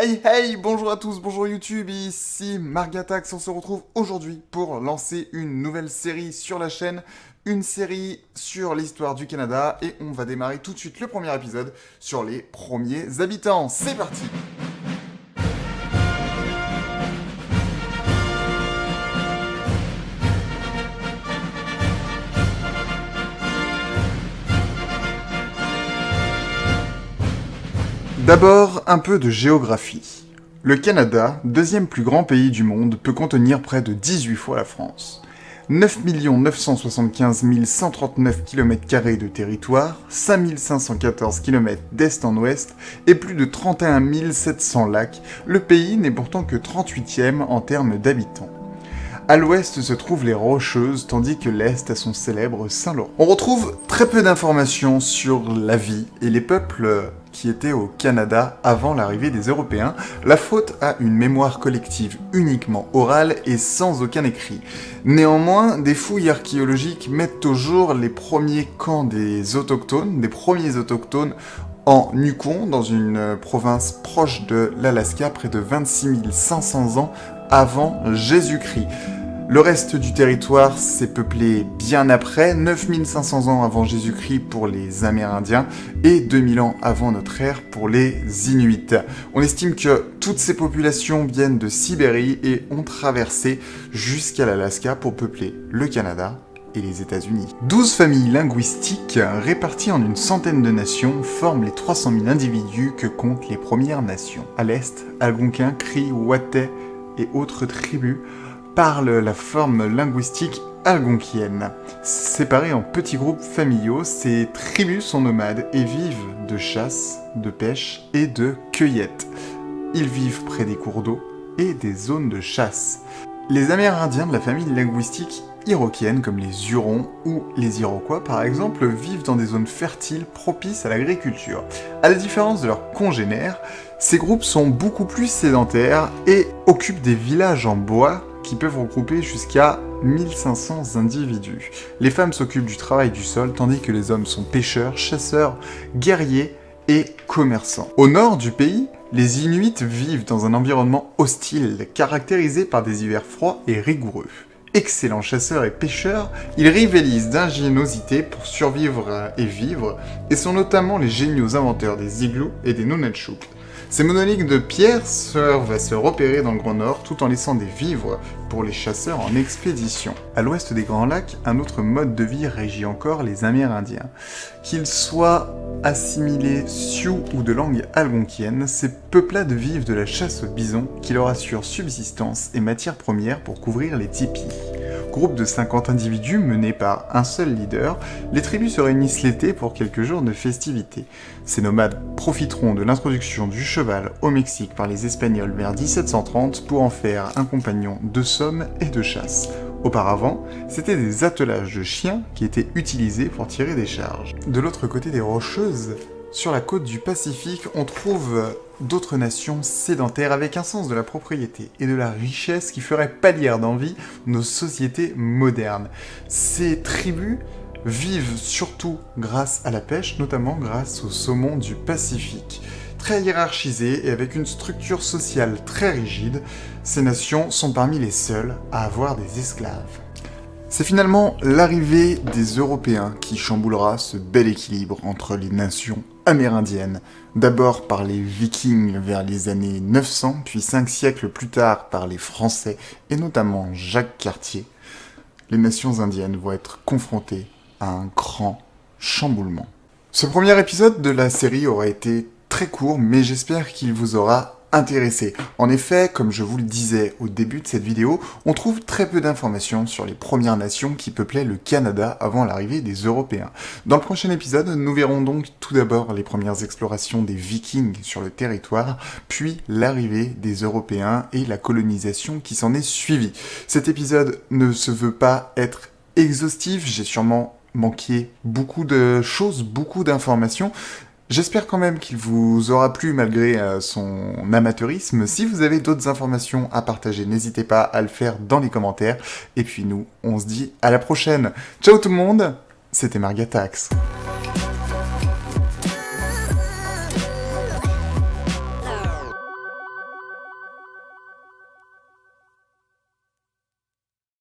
Hey hey, bonjour à tous, bonjour YouTube, ici Margatax, on se retrouve aujourd'hui pour lancer une nouvelle série sur la chaîne, une série sur l'histoire du Canada, et on va démarrer tout de suite le premier épisode sur les premiers habitants. C'est parti! D'abord, un peu de géographie. Le Canada, deuxième plus grand pays du monde, peut contenir près de 18 fois la France. 9 975 139 km² de territoire, 5 514 km d'est en ouest et plus de 31 700 lacs, le pays n'est pourtant que 38e en termes d'habitants. À l'ouest se trouvent les Rocheuses, tandis que l'est a son célèbre Saint-Laurent. On retrouve très peu d'informations sur la vie et les peuples qui étaient au Canada avant l'arrivée des Européens, la faute à une mémoire collective uniquement orale et sans aucun écrit. Néanmoins, des fouilles archéologiques mettent au jour les premiers camps des premiers autochtones en Yukon, dans une province proche de l'Alaska, près de 26 500 ans avant Jésus-Christ. Le reste du territoire s'est peuplé bien après, 9500 ans avant Jésus-Christ pour les Amérindiens et 2000 ans avant notre ère pour les Inuits. On estime que toutes ces populations viennent de Sibérie et ont traversé jusqu'à l'Alaska pour peupler le Canada et les États-Unis. 12 familles linguistiques réparties en une centaine de nations forment les 300 000 individus que comptent les Premières Nations. À l'est, Algonquins, Cris, Ouattais et autres tribus parlent la forme linguistique algonquienne. Séparés en petits groupes familiaux, ces tribus sont nomades et vivent de chasse, de pêche et de cueillette. Ils vivent près des cours d'eau et des zones de chasse. Les Amérindiens de la famille linguistique iroquienne, comme les Hurons ou les Iroquois par exemple, vivent dans des zones fertiles propices à l'agriculture. À la différence de leurs congénères, ces groupes sont beaucoup plus sédentaires et occupent des villages en bois qui peuvent regrouper jusqu'à 1500 individus. Les femmes s'occupent du travail du sol, tandis que les hommes sont pêcheurs, chasseurs, guerriers et commerçants. Au nord du pays, les Inuits vivent dans un environnement hostile, caractérisé par des hivers froids et rigoureux. Excellents chasseurs et pêcheurs, ils rivalisent d'ingéniosité pour survivre et vivre, et sont notamment les géniaux inventeurs des igloos et des nunchucks. Ces monolithes de pierre servent à se repérer dans le Grand Nord tout en laissant des vivres pour les chasseurs en expédition. À l'ouest des Grands Lacs, un autre mode de vie régit encore les Amérindiens. Qu'ils soient assimilés Sioux ou de langue algonquienne, ces peuplades vivent de la chasse au bison qui leur assure subsistance et matières premières pour couvrir les tipis. Groupe de 50 individus menés par un seul leader, les tribus se réunissent l'été pour quelques jours de festivités. Ces nomades profiteront de l'introduction du cheval au Mexique par les Espagnols vers 1730 pour en faire un compagnon de somme et de chasse. Auparavant, c'était des attelages de chiens qui étaient utilisés pour tirer des charges. De l'autre côté des Rocheuses, sur la côte du Pacifique, on trouve d'autres nations sédentaires avec un sens de la propriété et de la richesse qui ferait pâlir d'envie nos sociétés modernes. Ces tribus vivent surtout grâce à la pêche, notamment grâce au saumon du Pacifique. Très hiérarchisées et avec une structure sociale très rigide, ces nations sont parmi les seules à avoir des esclaves. C'est finalement l'arrivée des Européens qui chamboulera ce bel équilibre entre les nations amérindiennes, d'abord par les Vikings vers les années 900, puis 5 siècles plus tard par les Français, et notamment Jacques Cartier. Les nations indiennes vont être confrontées à un grand chamboulement. Ce premier épisode de la série aura été très court, mais j'espère qu'il vous aura intéressé. En effet, comme je vous le disais au début de cette vidéo, on trouve très peu d'informations sur les Premières Nations qui peuplaient le Canada avant l'arrivée des Européens. Dans le prochain épisode, nous verrons donc tout d'abord les premières explorations des Vikings sur le territoire, puis l'arrivée des Européens et la colonisation qui s'en est suivie. Cet épisode ne se veut pas être exhaustif, j'ai sûrement manqué beaucoup de choses, beaucoup d'informations. J'espère quand même qu'il vous aura plu malgré son amateurisme. Si vous avez d'autres informations à partager, n'hésitez pas à le faire dans les commentaires. Et puis nous, on se dit à la prochaine. Ciao tout le monde, c'était Margatax.